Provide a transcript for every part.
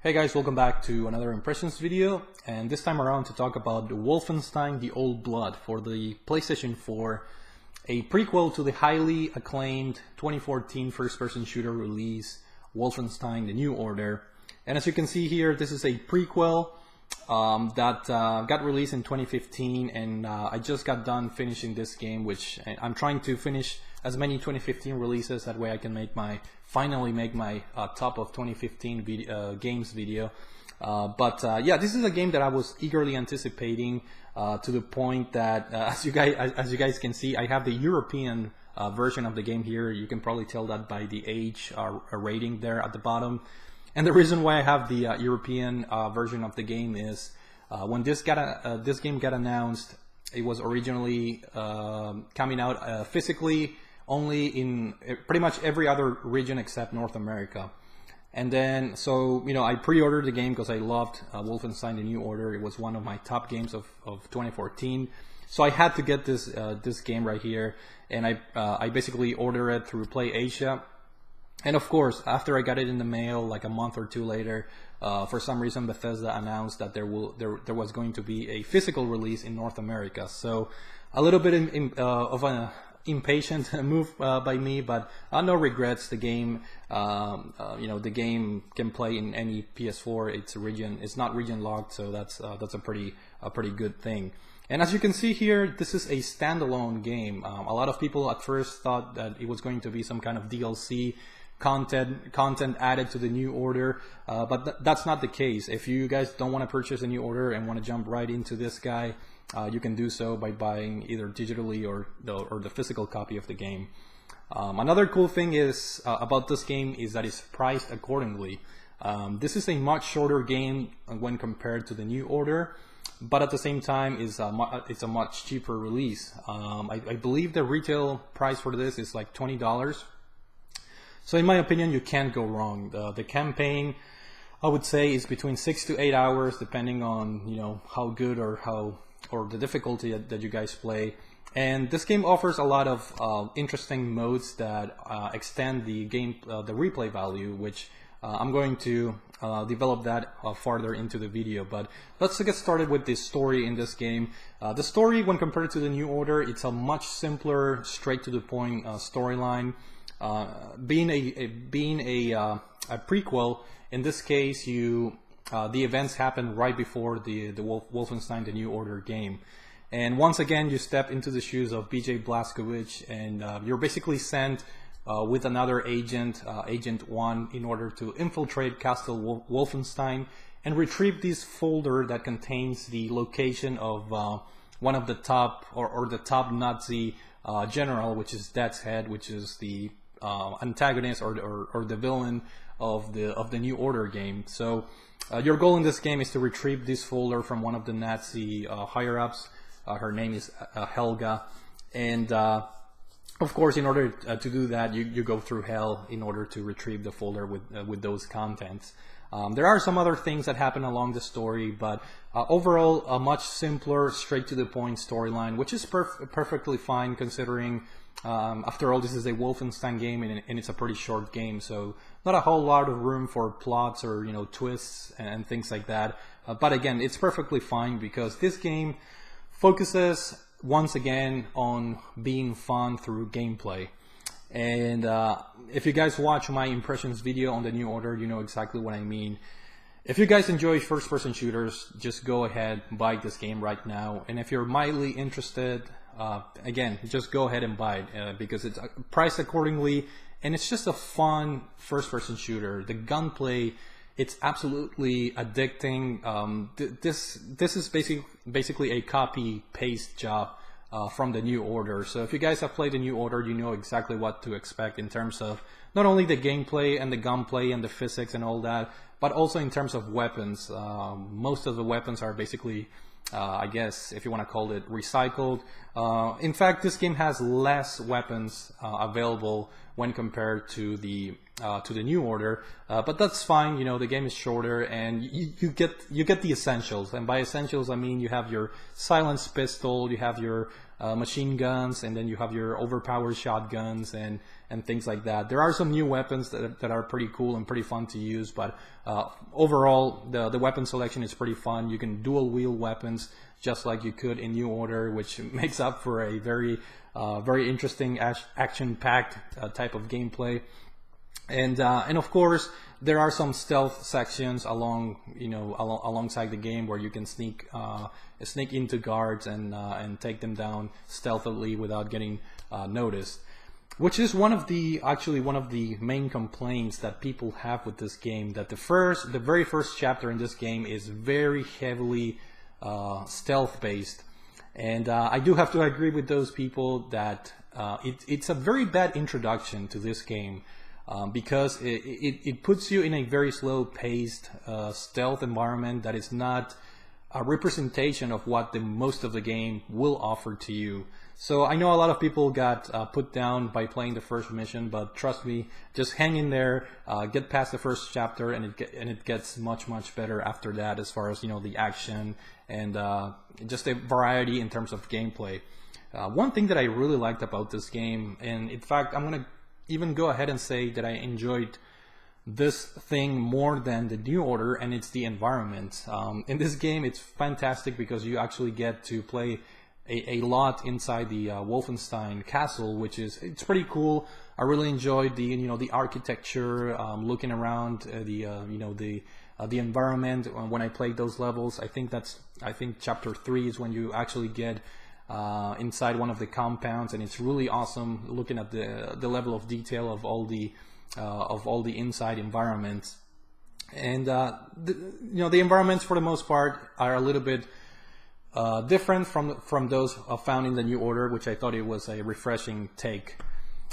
Hey guys, welcome back to another impressions video, and this time around to talk about the Wolfenstein The Old Blood for the PlayStation 4, a prequel to the highly acclaimed 2014 first-person shooter release, Wolfenstein The New Order. And as you can see here, this is a prequel that got released in 2015, and I just got done finishing this game, which I'm trying to finish as many 2015 releases, that way I can finally make my top of 2015 games video. Yeah, this is a game that I was eagerly anticipating to the point that as you guys can see, I have the European version of the game here. You can probably tell that by the age rating there at the bottom. And the reason why I have the European version of the game is when this game got announced, it was originally coming out physically only in pretty much every other region except North America. And then, so, you know, I pre-ordered the game because I loved Wolfenstein The New Order. It was one of my top games of 2014. So I had to get this game right here, and I basically ordered it through Play Asia. And of course, after I got it in the mail, like a month or two later, for some reason Bethesda announced that there was going to be a physical release in North America. So a little bit of an impatient move by me, but no regrets. The game, the game can play in any PS4. It's not region locked, so that's a pretty good thing. And as you can see here, this is a standalone game. A lot of people at first thought that it was going to be some kind of DLC content added to the New Order, but that's not the case. If you guys don't want to purchase a New Order and want to jump right into this guy, you can do so by buying either digitally or the physical copy of the game. Another cool thing is about this game is that it's priced accordingly. This is a much shorter game when compared to the New Order, but at the same time it's a much cheaper release. I believe the retail price for this is like $20. So in my opinion, you can't go wrong. The campaign, I would say, is between 6 to 8 hours, depending on how good or the difficulty that you guys play. And this game offers a lot of interesting modes that extend the replay value, which I'm going to develop that farther into the video. But let's get started with the story in this game. The story, when compared to the New Order, it's a much simpler, straight to the point storyline. Being a prequel, in this case, the events happen right before the Wolfenstein The New Order game. And once again, you step into the shoes of BJ Blazkowicz, and you're basically sent with another agent, Agent 1, in order to infiltrate Castle Wolfenstein and retrieve this folder that contains the location of one of the top, or the top Nazi general, which is Death's Head, which is the antagonist or the villain of the New Order game. So your goal in this game is to retrieve this folder from one of the Nazi higher-ups. Her name is Helga, and of course, in order to do that, you go through hell in order to retrieve the folder with those contents. There are some other things that happen along the story, but overall, a much simpler, straight-to-the-point storyline, which is perfectly fine considering, after all, this is a Wolfenstein game and it's a pretty short game, so not a whole lot of room for plots or twists and things like that. But again, it's perfectly fine because this game focuses once again on being fun through gameplay. And if you guys watch my impressions video on the New Order, you know exactly what I mean. If you guys enjoy first-person shooters, just go ahead, buy this game right now. And if you're mildly interested, again, just go ahead and buy it because it's priced accordingly, and it's just a fun first-person shooter. The gunplay, it's absolutely addicting. This is basically a copy-paste job from the New Order. So if you guys have played the New Order, you know exactly what to expect in terms of not only the gameplay and the gunplay and the physics and all that, but also in terms of weapons. Most of the weapons are basically, I guess, if you want to call it, recycled. In fact, this game has less weapons available when compared to the New Order, but that's fine. The game is shorter, and you get the essentials. And by essentials, I mean you have your silenced pistol, you have your machine guns, and then you have your overpowered shotguns and things like that. There are some new weapons that are pretty cool and pretty fun to use, but overall the weapon selection is pretty fun. You can dual wield weapons just like you could in New Order, which makes up for a very interesting action-packed type of gameplay. And of course, there are some stealth sections alongside the game where you can sneak into guards and take them down stealthily without getting noticed, which is one of the main complaints that people have with this game. That the very first chapter in this game is very heavily stealth based, and I do have to agree with those people that it's a very bad introduction to this game. Because it puts you in a very slow-paced stealth environment that is not a representation of what most of the game will offer to you. So I know a lot of people got put down by playing the first mission, but trust me, just hang in there, get past the first chapter, and it gets much better after that, as far as the action and just a variety in terms of gameplay. One thing that I really liked about this game, and in fact I'm gonna even go ahead and say that I enjoyed this thing more than the New Order, and it's the environment. In this game, it's fantastic because you actually get to play a lot inside the Wolfenstein castle, it's pretty cool. I really enjoyed the architecture, looking around the environment when I played those levels. I think chapter 3 is when you actually get inside one of the compounds, and it's really awesome looking at the level of detail of all the inside environments. And the environments for the most part are a little bit different from those found in the New Order, which I thought it was a refreshing take.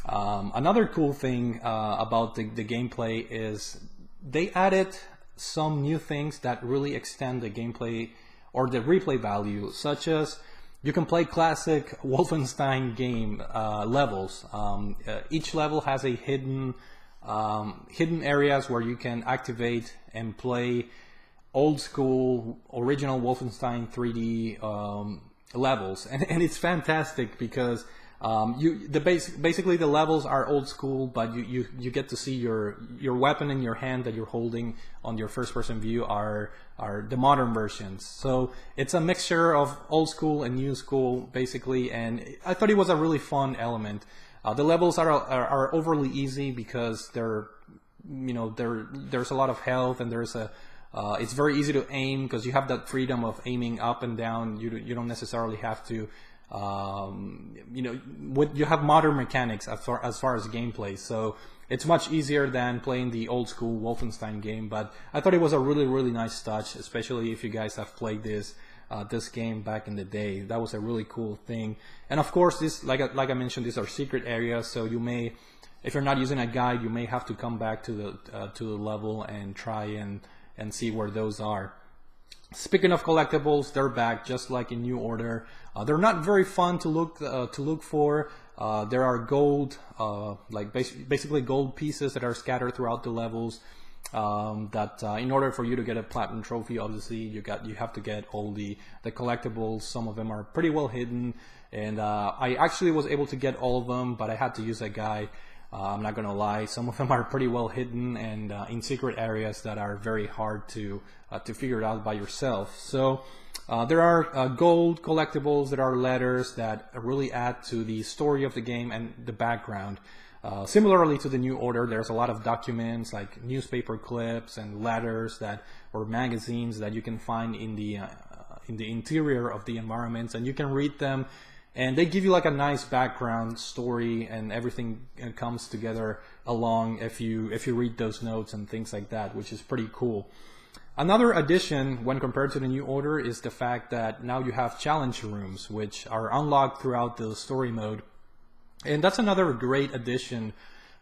Another cool thing about the gameplay is they added some new things that really extend the gameplay or the replay value, such as you can play classic Wolfenstein game levels. Each level has a hidden areas where you can activate and play old school original Wolfenstein 3D levels, and it's fantastic because basically the levels are old school, but you get to see your weapon in your hand that you're holding on your first person view are the modern versions. So it's a mixture of old school and new school basically, and I thought it was a really fun element. The levels are overly easy because there's a lot of health, and it's very easy to aim because you have that freedom of aiming up and down. You don't necessarily have to you have modern mechanics as far as gameplay, so it's much easier than playing the old school Wolfenstein game. But I thought it was a really nice touch, especially if you guys have played this game back in the day. That was a really cool thing. And of course, this, like I mentioned, these are secret areas, so you may, if you're not using a guide, you may have to come back to the level and try and see where those are. Speaking of collectibles, they're back just like in New Order. They're not very fun to look for. There are gold, basically gold pieces that are scattered throughout the levels. In order for you to get a platinum trophy, obviously you have to get all the collectibles. Some of them are pretty well hidden, and I actually was able to get all of them, but I had to use a guide. I'm not gonna lie, some of them are pretty well hidden and in secret areas that are very hard to figure it out by yourself. So there are gold collectibles, there are letters that really add to the story of the game and the background. Similarly to the New Order, there's a lot of documents like newspaper clips and letters or magazines that you can find in the interior of the environments, and you can read them. And they give you like a nice background story, and everything comes together along if you read those notes and things like that, which is pretty cool. Another addition when compared to the New Order is the fact that now you have challenge rooms, which are unlocked throughout the story mode. And that's another great addition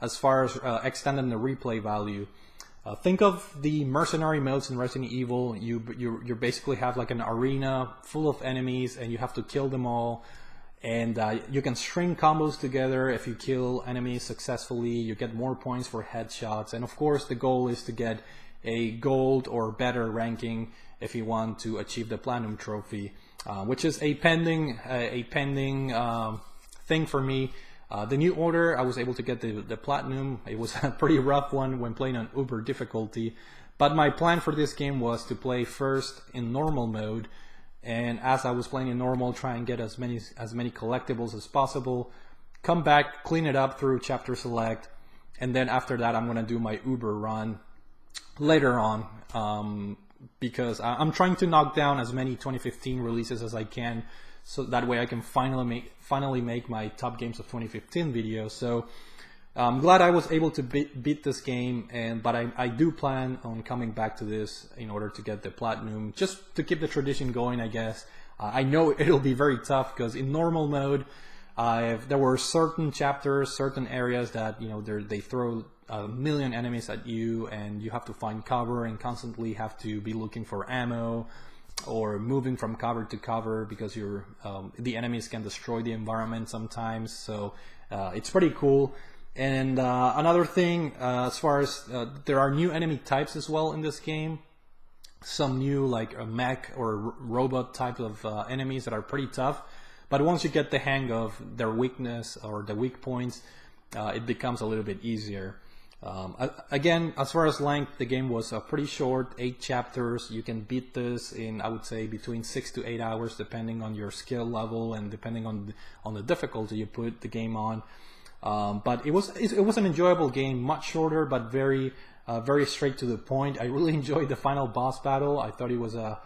as far as extending the replay value. Think of the mercenary modes in Resident Evil. You basically have like an arena full of enemies, and you have to kill them all. And you can string combos together. If you kill enemies successfully, you get more points for headshots. And of course, the goal is to get a gold or better ranking if you want to achieve the platinum trophy, which is a pending thing for me. The New Order, I was able to get the platinum. It was a pretty rough one when playing on Uber difficulty, but my plan for this game was to play first in normal mode, and as I was playing in normal, try and get as many collectibles as possible, come back, clean it up through chapter select, and then after that I'm gonna do my Uber run later on, because I'm trying to knock down as many 2015 releases as I can, so that way I can finally make my top games of 2015 video. So I'm glad I was able to beat this game, but I do plan on coming back to this in order to get the platinum, just to keep the tradition going, I guess. I know it'll be very tough because in normal mode, there were certain chapters, certain areas that they throw a million enemies at you, and you have to find cover and constantly have to be looking for ammo or moving from cover to cover because the enemies can destroy the environment sometimes. So it's pretty cool. And another thing, as far as there are new enemy types as well in this game, some new like a mech or robot type of enemies that are pretty tough, but once you get the hang of their weakness or the weak points, it becomes a little bit easier. Again, as far as length, the game was pretty short, 8 chapters. You can beat this in, I would say, between 6 to 8 hours, depending on your skill level and depending on the difficulty you put the game on. But it was an enjoyable game, much shorter, but very straight to the point. I really enjoyed the final boss battle. I thought it was a,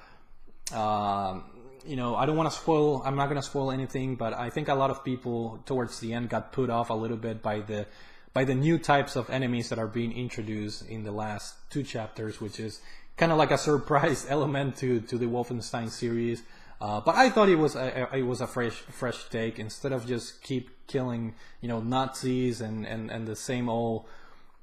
I don't want to spoil. I'm not going to spoil anything, but I think a lot of people towards the end got put off a little bit by the new types of enemies that are being introduced in the last 2 chapters, which is kind of like a surprise element to the Wolfenstein series. But I thought it was a fresh take, instead of just keep killing Nazis and the same old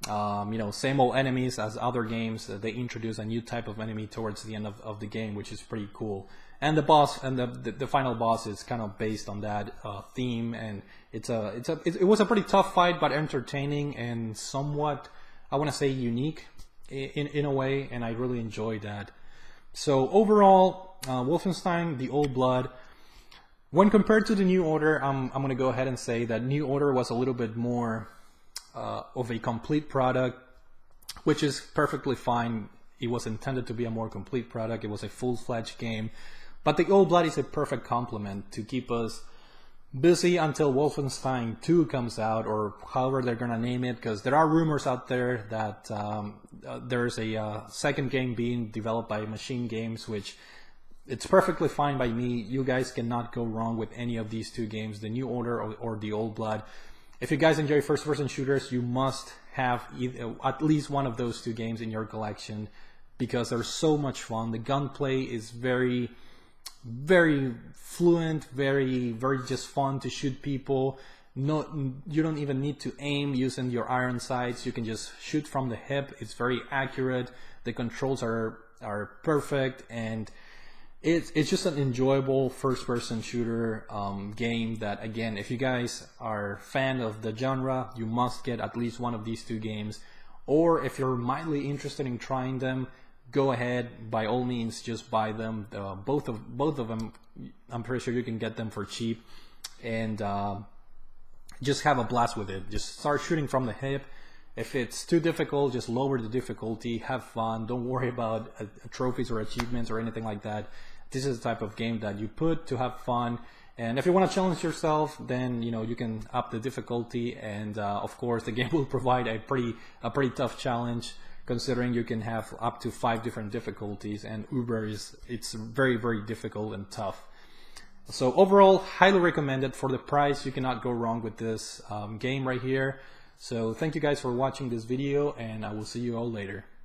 enemies as other games. They introduce a new type of enemy towards the end of the game, which is pretty cool. And the boss and the final boss is kind of based on that theme, and it was a pretty tough fight, but entertaining and somewhat, I want to say, unique in a way, and I really enjoyed that. So overall, Wolfenstein The Old Blood, when compared to the New Order, I'm going to go ahead and say that New Order was a little bit more of a complete product, which is perfectly fine. It was intended to be a more complete product. It was a full-fledged game. But The Old Blood is a perfect complement to keep us busy until Wolfenstein 2 comes out, or however they're going to name it, because there are rumors out there that there's a second game being developed by Machine Games, which it's perfectly fine by me. You guys cannot go wrong with any of these 2 games, The New Order or The Old Blood. If you guys enjoy first-person shooters, you must have at least one of those 2 games in your collection, because they're so much fun. The gunplay is very fluent, very just fun to shoot people. You don't even need to aim using your iron sights. You can just shoot from the hip. It's very accurate. The controls are perfect, and it's just an enjoyable first-person shooter game that, again, if you guys are a fan of the genre, you must get at least one of these 2 games. Or if you're mildly interested in trying them, go ahead, by all means, just buy them. Both of them, I'm pretty sure you can get them for cheap, and just have a blast with it. Just start shooting from the hip. If it's too difficult, just lower the difficulty, have fun. Don't worry about trophies or achievements or anything like that. This is the type of game that you put to have fun. And if you want to challenge yourself, then you can up the difficulty, and of course the game will provide a pretty tough challenge, considering you can have up to 5 different difficulties, and Uber it's very difficult and tough. So overall, highly recommended. For the price, you cannot go wrong with this game right here. So thank you guys for watching this video, and I will see you all later.